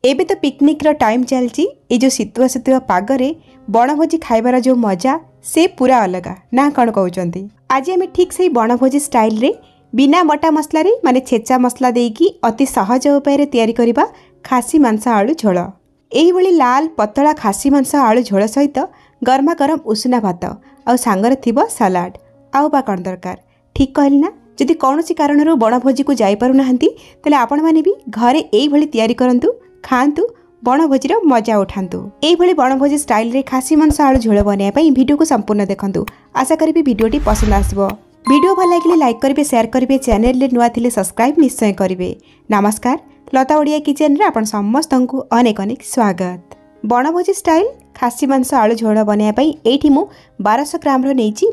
एबे तो पिकनिक रो टाइम चलची ए जो शीतुआ शीतुआ पागरे बनभोजी खाइबार जो मजा से पूरा अलग ना कौन कहते। आज आम ठीक से बनभोजी स्टाइल रे बिना मोटा मसला रे माने छेचा मसला देकी अति सहज उपाय तैयारी करबा खासी मांस आलू झोल। एही लाल पतला खासी मांस आलू झोल सहित गरमा गरम उषुना भात आउ सांगरे थिबो सलाड आउ बा कौन दरकार। ठीक कहली ना। जदि कौनसी कारणरू बनभोजी को जाई पारु नाहंती तले आपण माने भी घरे एही भली तैयारी करंतु खांतु बनभोजीर मजा उठातु। यही बनभोजी स्टाइल रे खासी मांस आलू झोल बनाइबा वीडियो को संपूर्ण देखंतु। आशा करी वीडियोटी पसंद आसिबो। वीडियो भल लगे लाइक करेंगे, शेयर करेंगे, चैनल रे नुआ थिले सब्सक्राइब निश्चय करेंगे। नमस्कार, लता ओडिया किचन रे आपण समस्त को अनेक अनेक स्वागत। बनभोजी स्टाइल खासी मांस आलू झोल बनाइबा एठी मु 1200 ग्राम रो नेइची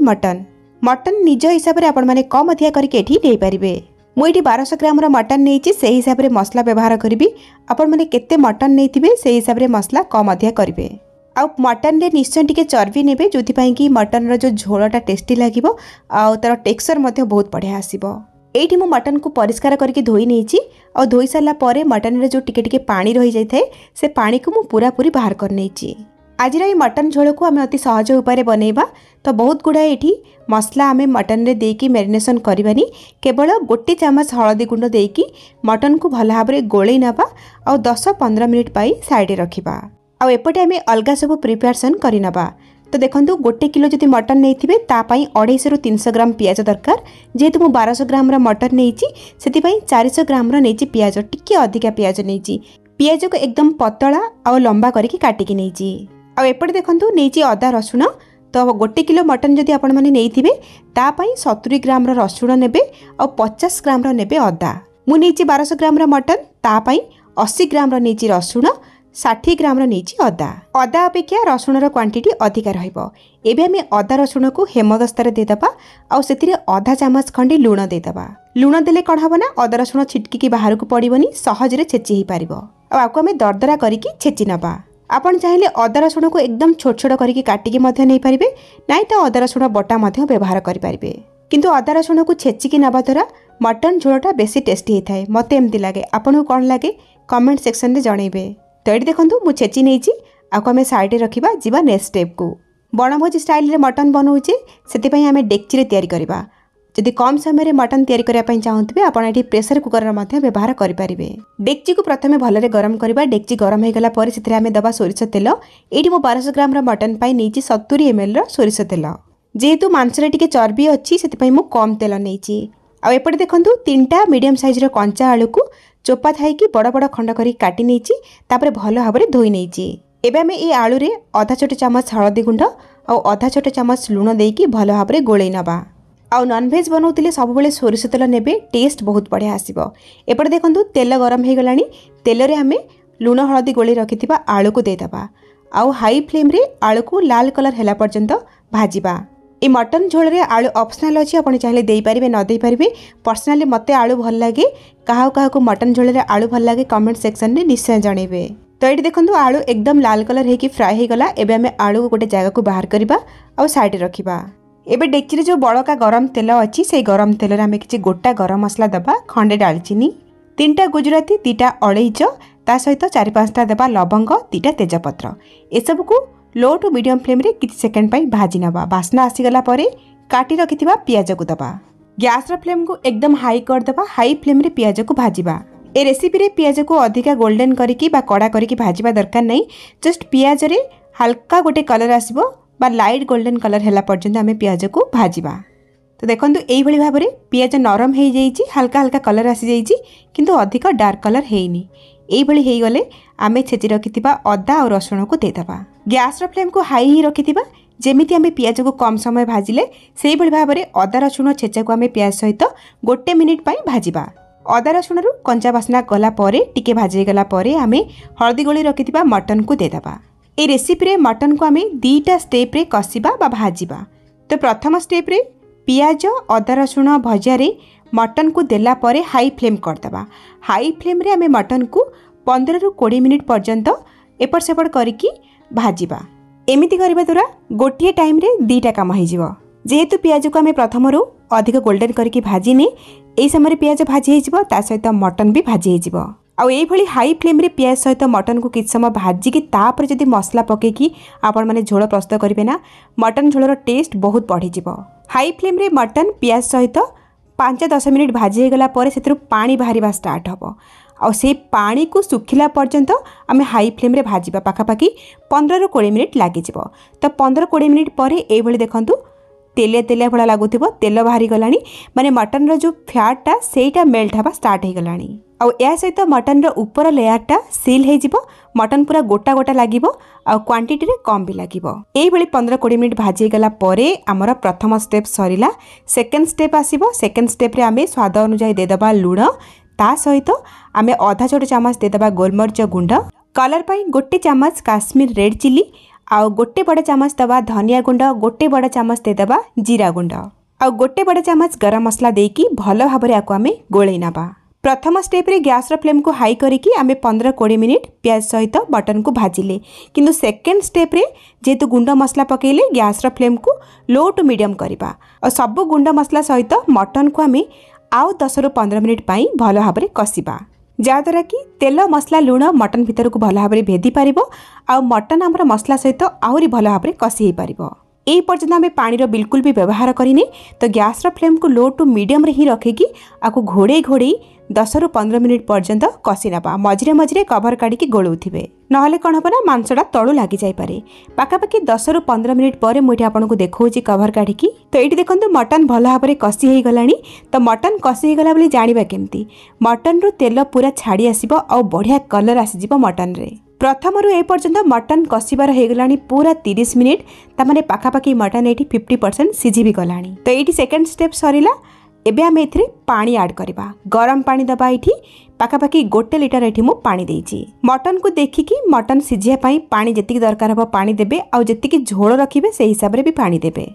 मटन निज हिसाब रे आपण माने कम अधिया करके एठी नै पारिबे। मु एठी 1200 ग्राम रो मटन नेइची से हिसाब रे मसला व्यवहार करिबी। आपण माने केते मटन नेइथिबे से हिसाब रे मसला कम अधिया करिवे। आ मटन रे निश्चय टिके चर्बी नेबे जोथि पई कि मटन रो जो झोलटा टेस्टी लागिवो आ तार टेक्सचर मध्ये बहुत बढ़िया आसीबो। एठी मु मटन को परिष्कार करके धोई नेइची आ धोई साला परे मटन रे जो टिके टिके पानी रही जाय थाए से पानी को मु पूरा पूरी बाहर कर नेइची। आज ये मटन झोल को आम अति सहज उपाय बनइबा। तो बहुत गुड़ा ये मसला आम मटन रे देकी मैरिनेशन करवानी। केवल गोटे चामच हलदी गुंड देकी मटन को भल भाव में गोले नवा और 10-15 मिनिट पाई साइड रखा। आउ एपटे आम अलग सब प्रिपेरेसन करनवा। तो देखो गोटे किलो जदि मटन नहीं थे तापाई 250-300 ग्राम पियाज दरकार। जेहेतु मुझे 1200 ग्राम मटन नहीं से 400 ग्राम नहीं पियाज टिके अधिका पियाज नहीं। पियाज को एकदम पतला और लंबा करके काटिकी नहीं। आ एपटे देखो नहीं अदा रसुण। तो गोटे किलो मटन जदि आपण मैंने नहीं थे तापाई 70 ग्राम रसुण नेबे और 50 ग्राम नेबे अदा। मु नहीं 1200 ग्राम मटन तापाई 80 ग्राम नहीं रसुण, 60 ग्राम नहीं अदा। अदा अपेक्षा रसुणर क्वांटिटी अधिका रहिबो। एबे आमे अदा रसुण को हेमदस्तार देदबा और सेतिरे आधा चामच खंडे लूण देदबा। लूण देले कौन हम ना अदा रसुण छिटकी बाहर को पड़ोनी, सहजरे छेची ही पारिबो। आपको आमे दरदरा करिकी छेची नबा। आपण चाहिले अदा रसुण को एकदम छोट छोट करके काटिकी मध्य नहीं पारिबे, नाइ तो अदा रसुण बटा मध्य व्यवहार करि पारिबे। किंतु अदा रसुण को छेचिकी नबा द्वारा मटन झोलटा बेसी टेस्टी होता है। मते एमती लागे। आपन कौन लागे कमेंट सेक्शन रे जणैबे। तो ये देखो मु छेची नहीं आपको आम साइड रखा जीवा नेक्स्ट स्टेप को। बनभोजी स्टाइल रे मटन बनाऊे से आम डेक्ची रे तैयारी करबा। जदि कम समय रे मटन तैयारी करने चाहूबे आप प्रेसर कुकर व्यवहार करेंगे। डेक्ची को प्रथम भलरे गरम करबा। डेक्ची गरम हो गला पर से आम दबा सोरिष तेल। ये मु 1200 ग्राम मटन पाई नहीं 70 ml सोरिष तेल। जेहेतु मांस टिके चर्बी अच्छी से मु कम तेल नहीं। आ एपटे देखो 3टा मीडियम साइज कंचा आलू को चोपा थाई बड़ बड़ खंड कर काटी नहीं भल भाव में धोई नहीं। एबे आमे ये आलू रे आधा छोट चामच हलदी गुंड और आधा छोट चामच लुण देकी भल भाव में गोले नवा। आउ नॉनवेज बनाउतिले सब बेले सोरिष तेल नेबे, टेस्ट बहुत बढ़िया आसीबो। एपटे देखंतु तेल गरम हो गलानी। तेल रे आमे लुण हलदी गोले रखिथिबा आलू को देदबा। आउ हाई फ्लेम रे आलू को लाल कलर हैला पर्यंत भाजिबा। ए मटन झोल रे आलू ऑप्शनल अच्छी, आपण चाहे दे पारिबे न दे पारिबे। पर्सनली मते आलू भल लागे। काहा मटन झोल रे आलू भल लागे कमेंट सेक्शन रे निश्चय जणैबे। तो ये देखंतु आलू एकदम लाल कलर हेकी फ्राई हो गला। एबे आमे आलू को गोटे जगह को बाहर करबा और साइड रखिबा। एबे डेक्ची रे जो बड़का गरम तेल अच्छी से गरम तेल रे आमे किछि गोटा गरम मसला दबा। खंडे दालचीनी, 3टा गुजराती, 2टा अलैच, ता सहित 4-5टा दबा लवंग, 2टा तेजपत्र। ए सब को लो टू मीडियम फ्लेम रे किछि सेकंड पाई भाजी नबा। बास्ना आसीगला परे काटी रखिथिबा पियाज को दबा। गैस रा फ्लेम को एकदम हाई कर दबा। हाई फ्लेम रे पियाज को भाजीबा। ए रेसिपी रे पियाज को अधिका गोल्डन करिकी बा कड़ा करिकी भाजीबा दरकार नहीं। जस्ट पियाज रे हल्का गोटे कलर आसीबो बा लाइट गोल्डन कलर हैला पर्यंत आमे पियाज को भाजीबा। तो देखंतु एई भली भाबरे पियाज नरम हे जाईची, हल्का हल्का कलर आसी जाईची, किंतु अधिक डार्क कलर हेइनी। एई भली हेई गले आमे छेची रखिथिबा अदा और रसुण को देदबा। गैस रा फ्लेम को हाई ही रखिथिबा। जेमिति आमे पियाज को कम समय भाजिले सेई भली भाबरे अदा रसुण छेचा को आमे पियाज सहित गोटे मिनिट पाई भाजिबा। अदा रसुण रु कंचा बास्ना गला परे टिके भाजी गला परे आमे हळदी गोली रखिथिबा मटन को देदबा। ए रेसिपी रे मटन को आमे 2टा स्टेप रे कसिबा बा भाजिबा। तो प्रथम स्टेप रे पियाज अदा रसुण भजा रे मटन को देला परे हाई फ्लेम करदबा। हाई फ्लेम रे आमे मटन को 15-20 मिनिट पर्यंत एपट सेपट करिकी भाजिबा। एमिति करिबा द्वारा गोटिए टाइम रे 2टा काम हो जिवो। जेहेतु पियाज को आमे प्रथम रु अधिक गोल्डन करके भाजिने, एई समय पियाज भाजी हो जिवो, ता सहित मटन भी भाजी हो जिवो। आउली हाई फ्लेम रे पियाज सहित मटन को किछ समय भाजिकी तापर जदि मसला पकेकी आपण मैंने झोल प्रस्तुत करेंगे ना मटन झोलर टेस्ट बहुत बढ़ी हाई फ्लेम रे मटन पियाज सहित 5-10 मिनिट भाजी होगला से पानी बाहर स्टार्ट हम आउ से पानी को सुखिला पर्यंत आम हाई फ्लेम रे भाजिबा पाखापाखि 15-20 मिनिट लगे तो 15-20 मिनिट पर ये देखूँ तेलिया तेलिया भाया लगुव तेल बाहरी गलानी माने मटन रो जो फैटा सेटा मेल्ट हवा स्टार्ट हो गलानी आउ या सहित मटन रो ऊपर लेयरटा सील हो जिवो मटन पूरा गोटा गोटा लागिवो आ क्वांटिटी रे कम भी लागिवो। एई भली 15-20 मिनिट भाजी गला परे हमर प्रथम स्टेप सरीला सेकंड स्टेप आसीबो। सेकंड स्टेप रे आमे स्वाद अनुसार दे दबा लूण ता सहित आमे आधा छोट चामच दे दबा गोलमरिच गुंड कलर पाई गोटे चामच काश्मीर रेड चिली आउ गोटे बड़ चामच दबा धनिया गुंड गोटे बड़ चामच दे दबा जीरा गुंड आउ गोटे बड़ चामच गरम मसला देकी भल भाबरे आको आमे गोळै नबा। प्रथम स्टेप रे गैस रो फ्लेम को हाई करिकी आमे 15-20 मिनिट प्याज सहित मटन को भाजिले किंतु सेकंड स्टेप रे जेतु गुंड मसला पकेले गैस रो फ्लेम को लो टू मीडियम करबा और सब गुंड मसला सहित मटन को आमे आउ 10-15 मिनिट पाई भल भाबरे कसिबा जहाँद्वारा कि तेल मसला लुण मटन भीतर को भल भाव भेदी पार आ मटन आमर मसला सहित आहरी भल भाव कषि हो पार। यही पर्यंत आम पानी बिल्कुल भी व्यवहार करें तो गैस रो फ्लेम को लो टू मीडियम रे ही रखिकी आपको घोड़े घोड़े 10-15 मिनिट पर्यंत कषि नवा मझे मझे कभर काढ़ी गोलौथिबे नहले कौन हम ना मांसटा तलू लगी जापे पाखापाखि 10-15 मिनिट पर मुझे आपको देखा कभर काढ़ी तो ये देखो मटन भल भाव कषि हो गला तो मटन कषि हो गला जाना केमती मटन रू तेल पूरा छाड़ी आसब आ बढ़िया कलर आसीज मटन रे प्रथम रू ए पर्यंत मटन कषिबार हो गला पूरा 30 मिनिट तामाने पाखापाखि मटन ये 50% सिझी भी गला तो ये सेकेंड स्टेप सरीला एबे आम एथिरे पानी ऐड करबा गरम पानी दबा इठी पाखापाखि 1 लिटर एठी मु पानी देइची मटन को देखिकी मटन सिझिया पाई पानी जेतिकी दरकार हो पानी देबे आ जेतिकी झोल रखिबे से हिसाब रे भी पानी देबे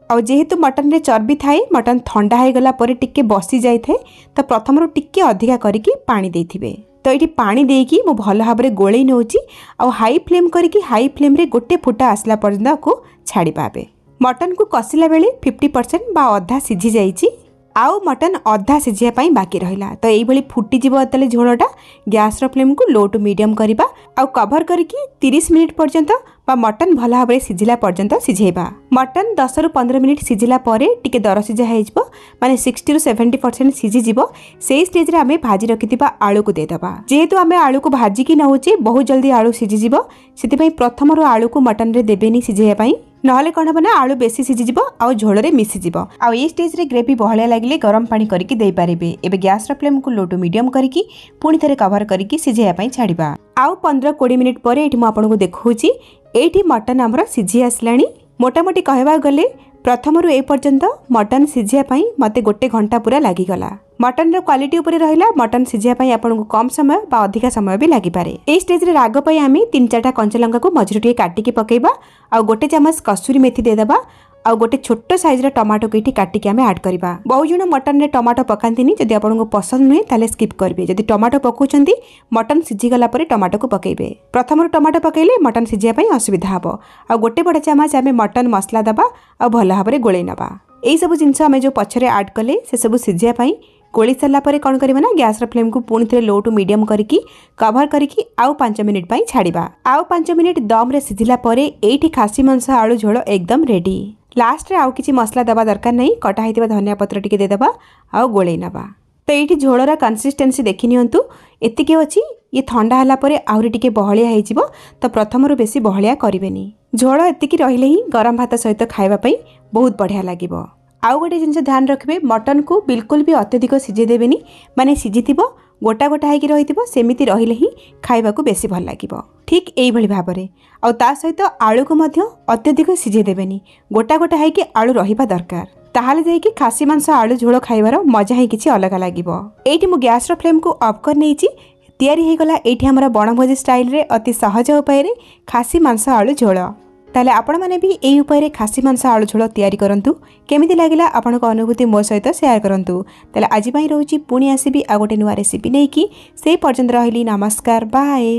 आ जेहेतु मटन रे चर्बी थाए मटन ठंडा हो गला परे टिके बसी जाय थे तो प्रथम रो टिके अधिका करिकी पानी देइथिबे तो ये पानी देकी मु भल भाव में गोलई नौची आ हाई फ्लेम करिकी हाई फ्लेम रे गोटे फुटा आसला पर्यंत को छाड़ी पाबे मटन को कसिला बेले 50% बा अधा सिझी जाइची आउ मटन अधा सिझिया पाई बाकी रहिला तो ये फुटी जीवले झोलटा गैस रो फ्लेम को लो टू मीडियम करबा आउ कभर करके 30 मिनिट पर्यंत बा मटन भल भाव सिझिला पर्यंत सिझेबा मटन 10-15 मिनिट सिझिला परे टिके दर सिझा हो माने 60-70% सिझी जीवो सेही स्टेज रे आमे भाजी रखिथिबा आलू को देदबा जेहेतु आमे आलू को भाजी की नहोचे बहुत जल्दी आलू सिझी जीवो सेति पई प्रथम रो आलू को मटन रे देबेनी सिझेया पई नहले कौन हम ना आलू बेसी सिझीज आउ झोल मिसीज आउ ये स्टेज रे ग्रेवी बहलिया लगे गरम पानी करके दे पारिबे एबे गैस रो फ्लेम को लो टू मीडियम करके पुणी थे कभर करके सिझाया पई छाड़िबा आउ 15-20 मिनिट पर एठी मु आपनको देखौची एठी मटन हमर सिझी आसलानी मोटामोटी कहबा गले प्रथम रू ए पर्यंत मटन सिझिया पई मते 1 घंटा पूरा लागि गला मटन रो क्वालिटी ऊपर रहिला मटन सिझिया पई आपनको कम समय बा अधिका समय भी लागि पारे ए स्टेज रे राग पई आमी 3-4टा कंचा लंका को मझुरटी काटी के पकेबा आ गोटे चामच कसूरी मेथी दे दबा आ गोटे छोट साइज रे टमाटो केठी काटी के आमे ऐड करबा बहु जण मटन रे टमाटो पकांतिनी जदि आपनको पसंद नुहे ताले स्किप करबे जदि टमाटो पकोचंती मटन सिझी गला परे टमाटो को पकेबे प्रथम टमाटो पकेले मटन सिझिया पई असुविधा हबो आ गोटे बड़ चामच आमे मटन मसला दबा आ भल भाबरे गोळै नबा एई सब जिंस आमे जो पछरे ऐड कले से सब सिझिया पई गोली सारा पर कौन करबा ना गैस रो फ्लेम को पुणी थे लो टू मीडियम करके कभर करके आउ 5 मिनिट पई छाड़िबा आउ 5 मिनिट दम रे सिझिला परे एठी खासी मांस आलू झोल एकदम रेडी लास्ट रे आउ किछि मसला दबा दरकार नहीं कटा हेतिबा धनिया पत्र टिके दे दबा आउ गोळै नबा तो ये झोलर कंसिस्टेंसी देखि नियंतु एतिके अछि ये ठंडा हला परे आउरी टिके बहलिया हे जिवो तो प्रथम रो बेसी बहलिया करिवेनी झोल एतिकी रहिले ही गरम भात सहित खाइबा पई बहुत बढ़िया लागिवो आउ गोटे जिनस ध्यान रखिए मटन को बिल्कुल भी अत्यधिक सिझे देवेनी माने सिझी गोटा गोटा होगी रही सेमिति रहिले ही खाइबा को बेसी भल लागिवो ठीक एई भली भाबरे आ ता सहित आलू को मध्य अत्यधिक सिझे देवेनी गोटा गोटा होगी आलू रहिबा दरकार ताहाले जाई कि खासी मांस आलू झोल खाइबार मजा ही किछि अलग लागिवो एठी मु गैस रो फ्लेम को ऑफ कर नेछि तयारी हे गला एठी हमर बणभोजी स्टाइल रे अति सहज उपाय रे खासी मांस आलू झोल ताले आपण माने भी एई उपाय रे खासी मांस आलू झोल तयारी करंतु केमिति लागिला आपनक अनुभूति मो सहित शेयर करंतु ताले आजि पई रहउची पुणी आसीबी आ गोटे नुवा रेसिपी नै कि सेई पर्यंत रहली नमस्कार बाय।